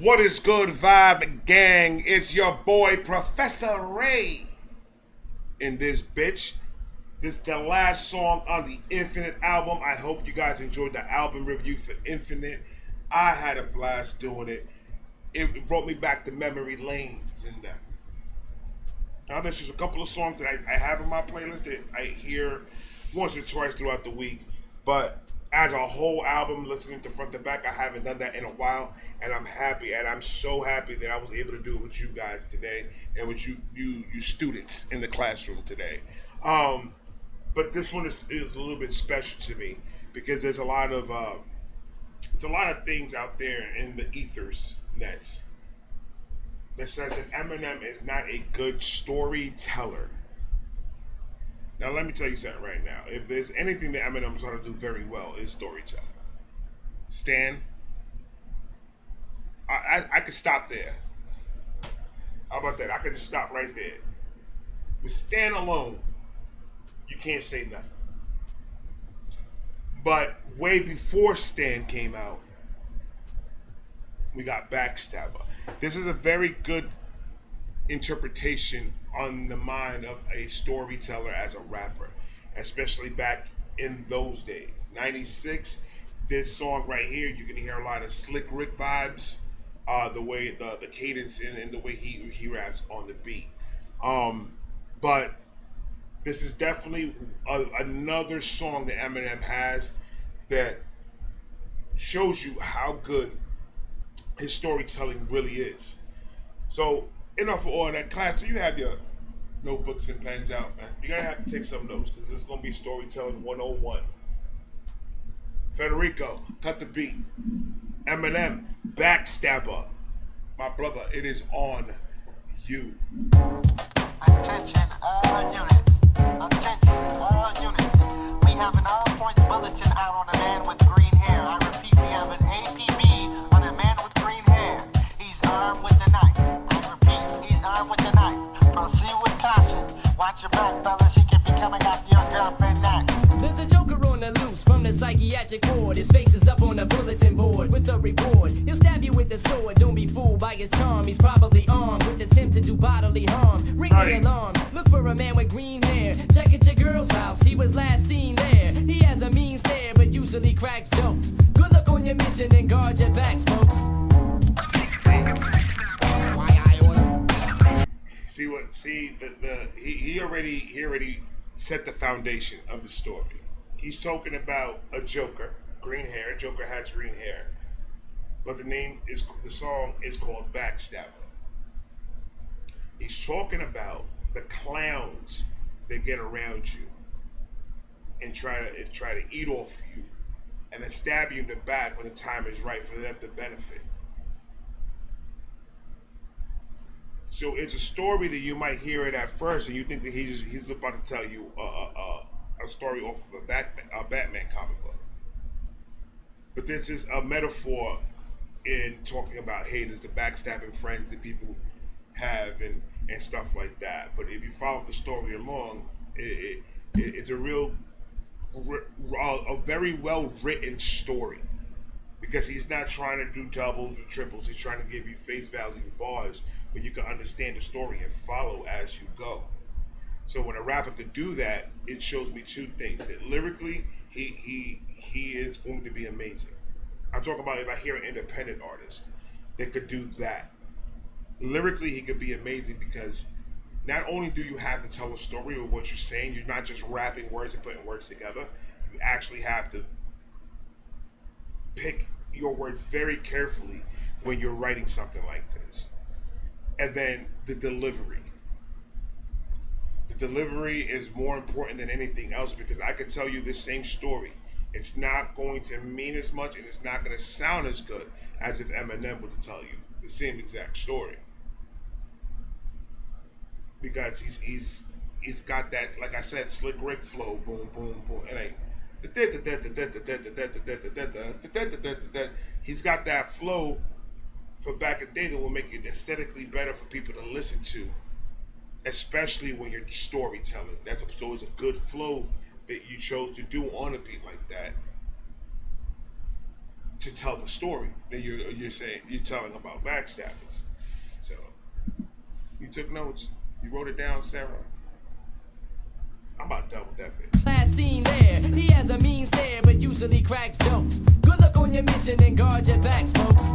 What is good, Vibe Gang? It's your boy, Professor Ray. In this bitch. This is the last song on the Infinite album. I hope you guys enjoyed the album review for Infinite. I had a blast doing it. It brought me back to memory lanes. And now there's just a couple of songs that I have in my playlist that I hear once or twice throughout the week. But as a whole album, listening to front to back, I haven't done that in a while, and I'm happy, and I'm so happy that I was able to do it with you guys today and with you students in the classroom today. But this one is a little bit special to me because there's a lot of things out there in the ethers nets that says that Eminem is not a good storyteller. Now, let me tell you something right now. If there's anything that Eminem's going to do very well, is storytelling. Stan, I could stop there. How about that? I could just stop right there. With Stan alone, you can't say nothing. But way before Stan came out, we got Backstabber. This is a very good interpretation on the mind of a storyteller as a rapper, especially back in those days. 96, this song right here, you can hear a lot of Slick Rick vibes, the way the cadence and the way he raps on the beat. But this is definitely another song that Eminem has that shows you how good his storytelling really is. So, enough of all that. Class, do you have your notebooks and pens out, man? You're going to have to take some notes because this is going to be storytelling 101. Federico, cut the beat. Eminem, Backstabber. My brother, it is on you. Attention all units. Attention all units. We have an all points bulletin out on a man with green hair. I repeat, we have an APB on a man with green hair. He's armed with a knife. I repeat, he's armed with a knife. Proceed with caution. Watch your back, fellas. He can be coming after your girlfriend next. There's a joker on the loose from the psychiatric ward. His face is up on the bulletin board with a reward. He'll stab you with the sword. Don't be fooled by his charm. He's probably armed with the attempt to do bodily harm. Ring the alarm. Look for a man with green hair. Check at your girl's house. He was last seen there. He has a mean stare, but usually cracks jokes. Good luck on your mission and guard your backs, folks. He already set the foundation of the story. He's talking about a Joker, green hair. Joker has green hair, but the song is called Backstabber. He's talking about the clowns that get around you and try to eat off you, and then stab you in the back when the time is right for them to benefit. So it's a story that you might hear it at first, and you think that he's about to tell you a story off of a Batman comic book. But this is a metaphor in talking about haters, the backstabbing friends that people have, and stuff like that. But if you follow the story along, it's a very well written story, because he's not trying to do doubles or triples. He's trying to give you face value bars where you can understand the story and follow as you go. So when a rapper could do that, it shows me two things: that lyrically, he is going to be amazing. I'm talking about if I hear an independent artist that could do that. Lyrically, he could be amazing because not only do you have to tell a story of what you're saying, you're not just rapping words and putting words together. You actually have to pick your words very carefully when you're writing something like this. And then the delivery. The delivery is more important than anything else, because I can tell you this same story. It's not going to mean as much, and it's not going to sound as good as if Eminem were to tell you the same exact story. Because he's got that, like I said, Slick Rick flow, boom, boom, boom, and like he's got that flow for back in the day that will make it aesthetically better for people to listen to, especially when you're storytelling. So it's a good flow that you chose to do on a beat like that. to tell the story that you're saying you're telling about backstabbers. So you took notes, you wrote it down, Sarah. I'm about done with that bitch. Last scene there, he has a mean stare, but usually cracks jokes. Good luck on your mission and guard your backs, folks.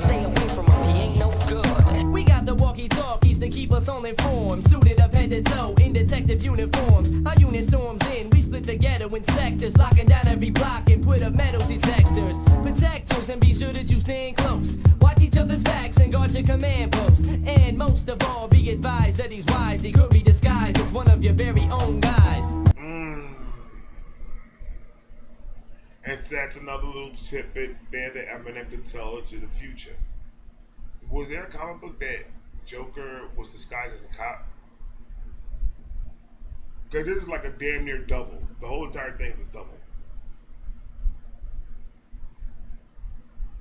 Stay away from him, he ain't no good. We got the walkie-talkies to keep us all informed. Suited up head to toe in detective uniforms. Our unit storms in, we split the ghetto in sectors, locking down every block and put up metal detectors. Protect yours and be sure that you stand close. Watch each other's backs and guard your command post. And most of all, be advised that he's wise. He could be disguised as one of your very own guys. And that's another little tidbit there that Eminem could tell into the future. Was there a comic book that Joker was disguised as a cop? Because this is like a damn near double. The whole entire thing is a double.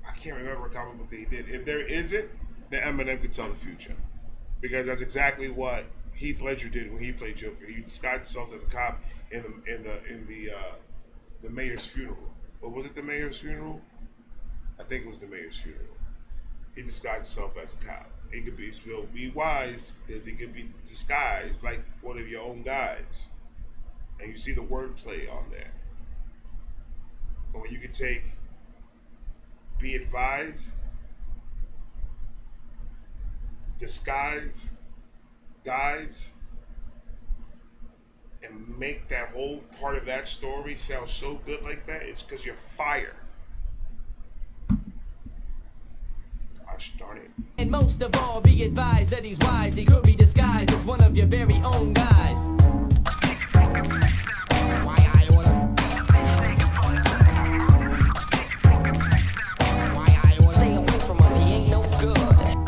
I can't remember a comic book that he did. If there isn't, then Eminem could tell the future. Because that's exactly what Heath Ledger did when he played Joker. He disguised himself as a cop in the mayor's funeral. Or was it the mayor's funeral? I think it was the mayor's funeral. He disguised himself as a cop. He could be wise because he could be disguised like one of your own guys. And you see the wordplay on there. So when you can take be advised, disguise, guys, and make that whole part of that story sound so good like that, it's because you're fire. Gosh darn it. And most of all, be advised that he's wise. He could be disguised as one of your very own guys. Stay away from him, he ain't no good.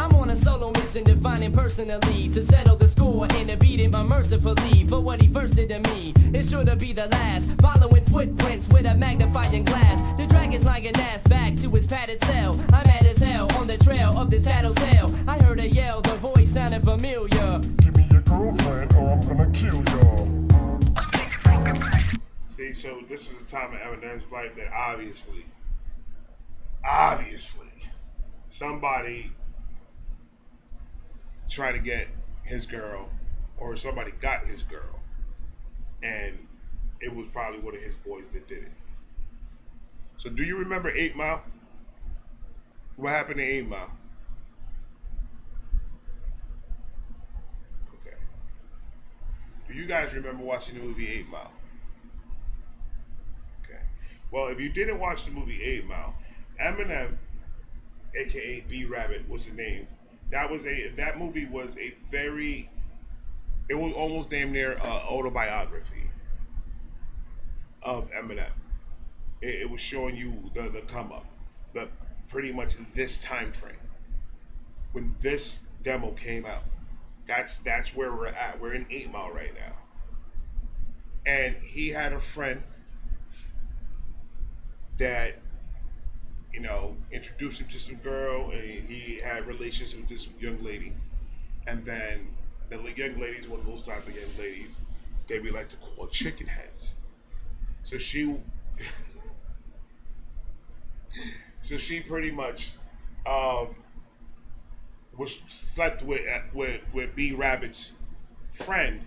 I'm on a solo mission defining personally to settle the score and to beat him unmercifully for what he first did to me. It sure to be the last. Following footprints with a magnifying glass. The dragon's lying ass back to his padded cell. I'm mad as hell on the trail of this tattletale. I heard a yell, the voice sounded familiar. Give me your girlfriend or I'm gonna kill y'all. See, so this is a time in Eminem's life that obviously, somebody tried to get his girl, or somebody got his girl, and it was probably one of his boys that did it. So do you remember 8 Mile? What happened in 8 Mile? Okay. Do you guys remember watching the movie 8 Mile? Okay. Well, if you didn't watch the movie 8 Mile, Eminem, aka B Rabbit, was the name. That movie was it was almost damn near autobiography of Eminem. It was showing you the come up, pretty much this time frame when this demo came out. That's where we're at. We're in 8 Mile right now, and he had a friend that, you know, introduced him to some girl, and he had relations with this young lady. And then the young ladies, one of those type of young ladies, we like to call chicken heads. So she pretty much was slept with B Rabbit's friend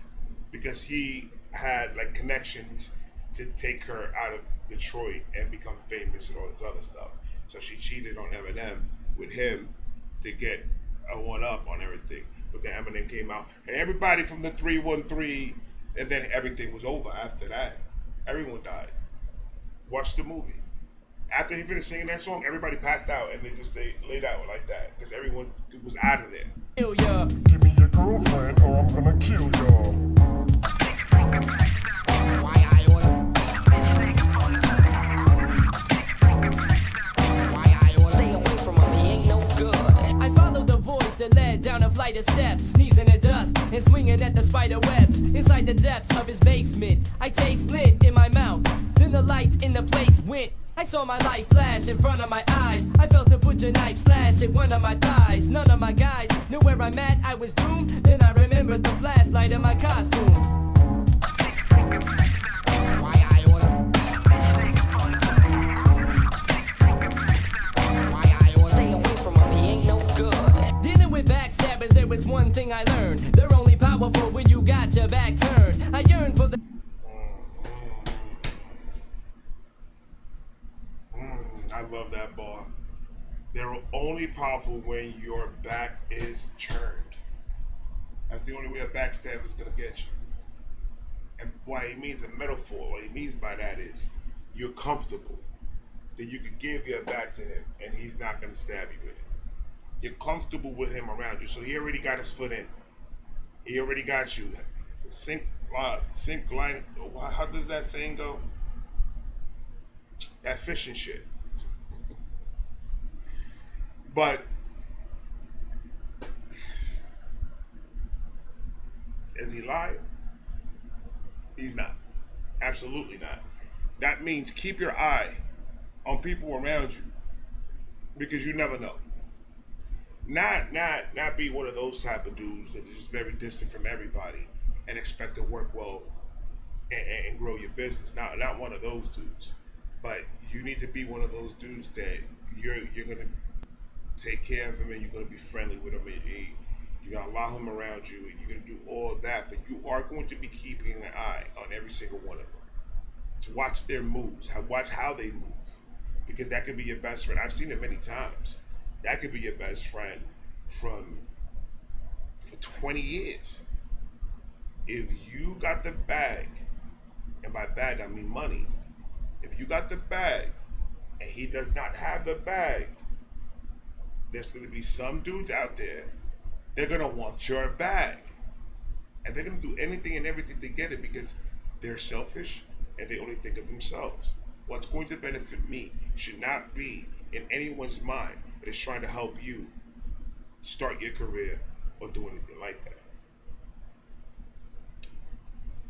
because he had like connections to take her out of Detroit and become famous and all this other stuff. So she cheated on Eminem with him to get a one-up on everything. But then Eminem came out, and everybody from the 313, and then everything was over after that. Everyone died. Watch the movie. After he finished singing that song, everybody passed out, and they just laid out like that, because everyone was out of there. Give me your girlfriend or I'm gonna kill y'all. That led down a flight of steps, sneezing at dust and swinging at the spider webs inside the depths of his basement. I taste lit in my mouth, then the lights in the place went. I saw my life flash in front of my eyes. I felt a push butcher knife slash at one of my thighs. None of my guys knew where I'm at, I was doomed. Then I remembered the flashlight in my costume. With backstabbers, there was one thing I learned. They're only powerful when you got your back turned. I yearn for the I love that bar. They're only powerful when your back is turned. That's the only way a backstabber is gonna get you. And what he means a metaphor, what he means by that is you're comfortable. That you can give your back to him and he's not gonna stab you with it. You're comfortable with him around you, so he already got his foot in. He already got you. Sink line. How does that saying go? That fishing shit. But is he lying? He's not. Absolutely not. That means keep your eye on people around you because you never know. Not be one of those type of dudes that is just very distant from everybody and expect to work well and grow your business. Not one of those dudes, but you need to be one of those dudes that you're gonna take care of him and you're gonna be friendly with him. And you're gonna allow him around you and you're gonna do all of that, but you are going to be keeping an eye on every single one of them. So watch their moves, watch how they move, because that could be your best friend. I've seen it many times. That could be your best friend for 20 years. If you got the bag, and by bag I mean money, if you got the bag and he does not have the bag, there's going to be some dudes out there, they're going to want your bag. And they're going to do anything and everything to get it because they're selfish and they only think of themselves. What's going to benefit me should not be in anyone's mind that is trying to help you start your career or do anything like that.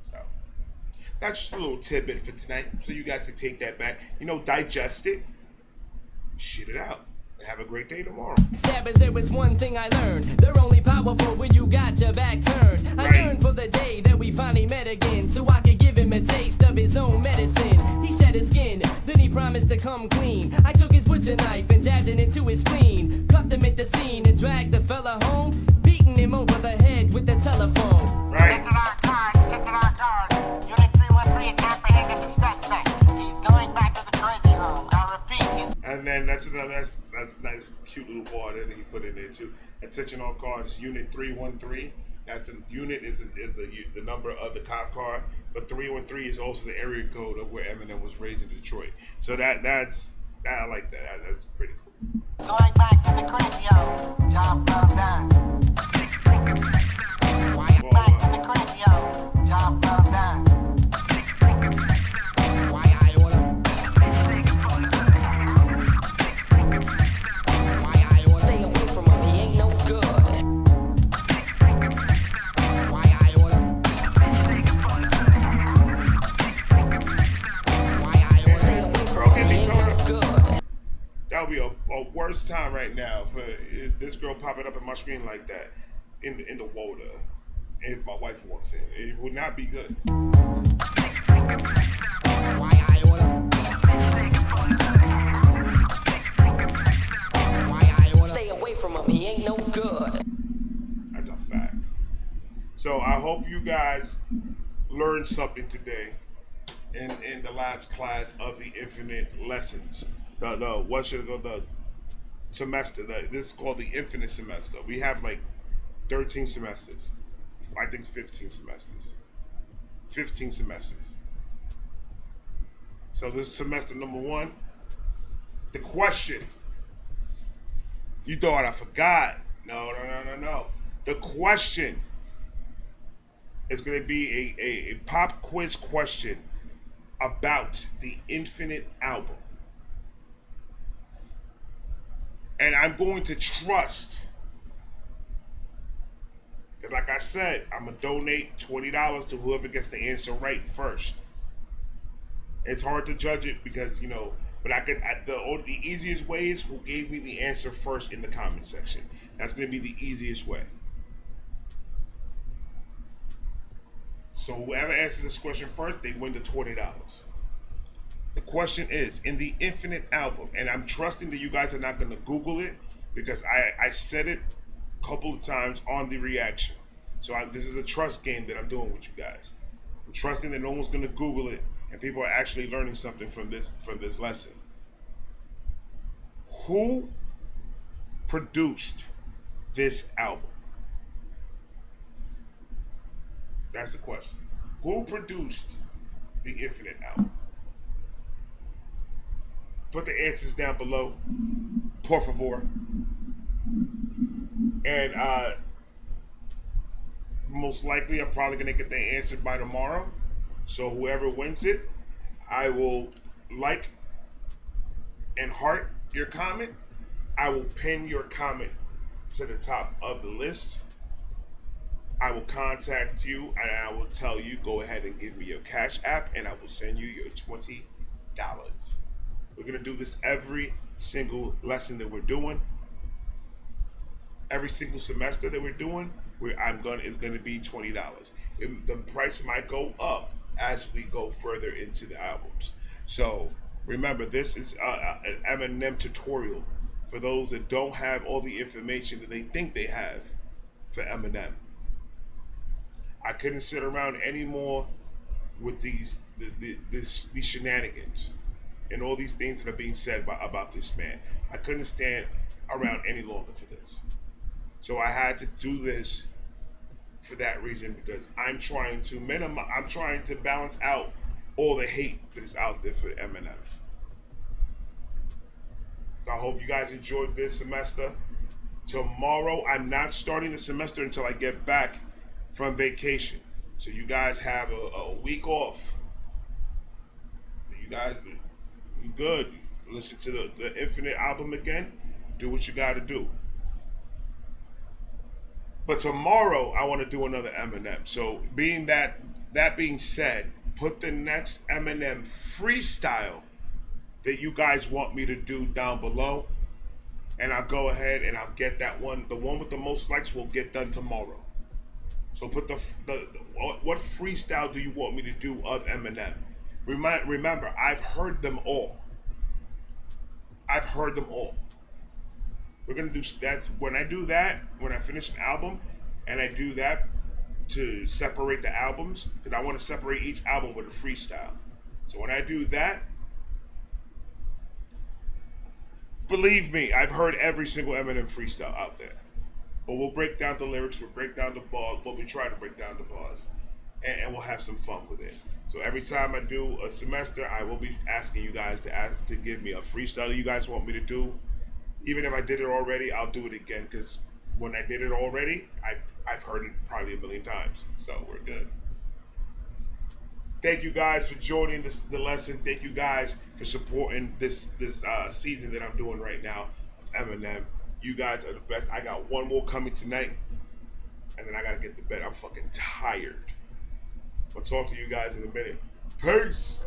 So that's just a little tidbit for tonight, so you guys can take that back, digest it, shit it out, and have a great day tomorrow. Stabbers, there was one thing I learned. They're only powerful when you got your back turned. I yearn for the day that we finally met again, so I could give him a taste of his own medicine. He shed his skin, then he promised to come clean. I took his butcher knife and jabbed it into his spleen, cuffed him at the scene and dragged the fella home, beating him over the head with the telephone. Right. Get to our card. Unit 313 apprehended the suspect. He's going back to the crazy home. I repeat, he's... And then that's nice, cute little bar that he put in there too. Attention all cars, Unit 313. That's the unit is the number of the cop car, but 313 is also the area code of where Eminem was raised in Detroit. So I like that. That's pretty cool. Going back to the crazy home. Job well done. Back to the crazy home. Job well done. Stay away from him, he ain't no good. That would be a worse time right now for this girl popping up in my screen like that in the water. If my wife walks in, it would not be good. Stay away from him, he ain't no good. That's a fact. So I hope you guys learned something today in the last class of the Infinite Lessons. The semester. This is called the Infinite Semester. We have like 13 semesters. I think 15 semesters. 15 semesters. So this is semester number 1. The question. You thought I forgot. No. The question is going to be a pop quiz question about the Infinite album. And I'm going to trust that, like I said, I'm going to donate $20 to whoever gets the answer right first. It's hard to judge it because, But the easiest way is who gave me the answer first in the comment section. That's going to be the easiest way. So whoever answers this question first, they win the $20. The question is, in the Infinite album, and I'm trusting that you guys are not going to Google it because I said it a couple of times on the reaction. So this is a trust game that I'm doing with you guys. I'm trusting that no one's going to Google it and people are actually learning something from this lesson. Who produced this album? That's the question. Who produced the Infinite album? Put the answers down below, por favor. And most likely I'm probably going to get the answer by tomorrow. So whoever wins it, I will like and heart your comment. I will pin your comment to the top of the list. I will contact you and I will tell you, go ahead and give me your Cash App and I will send you your $20. We're going to do this every single lesson that we're doing. Every single semester that we're doing, it's going to be $20. The price might go up as we go further into the albums. So remember, this is an Eminem tutorial for those that don't have all the information that they think they have for Eminem. I couldn't sit around anymore with these shenanigans and all these things that are being said about this man. I couldn't stand around any longer for this. So I had to do this for that reason because I'm trying to balance out all the hate that is out there for Eminem. I hope you guys enjoyed this semester. Tomorrow, I'm not starting the semester until I get back from vacation. So you guys have a week off. You guys, you good. Listen to the Infinite album again. Do what you got to do. But tomorrow, I want to do another Eminem. So being said, put the next Eminem freestyle that you guys want me to do down below. And I'll go ahead and I'll get that one. The one with the most likes will get done tomorrow. So put what freestyle do you want me to do of Eminem? Remember, I've heard them all. We're going to do that. When I finish an album and I do that to separate the albums, because I want to separate each album with a freestyle. So when I do that, believe me, I've heard every single Eminem freestyle out there. But we'll break down the lyrics, we'll break down the bars, but we try to break down the bars. And we'll have some fun with it. So every time I do a semester, I will be asking you guys to give me a freestyle you guys want me to do. Even if I did it already, I'll do it again. Because when I did it already, I've heard it probably a million times. So we're good. Thank you guys for joining the lesson. Thank you guys for supporting this season that I'm doing right now of Eminem. You guys are the best. I got one more coming tonight, and then I gotta get to bed. I'm fucking tired. I'll talk to you guys in a minute. Peace.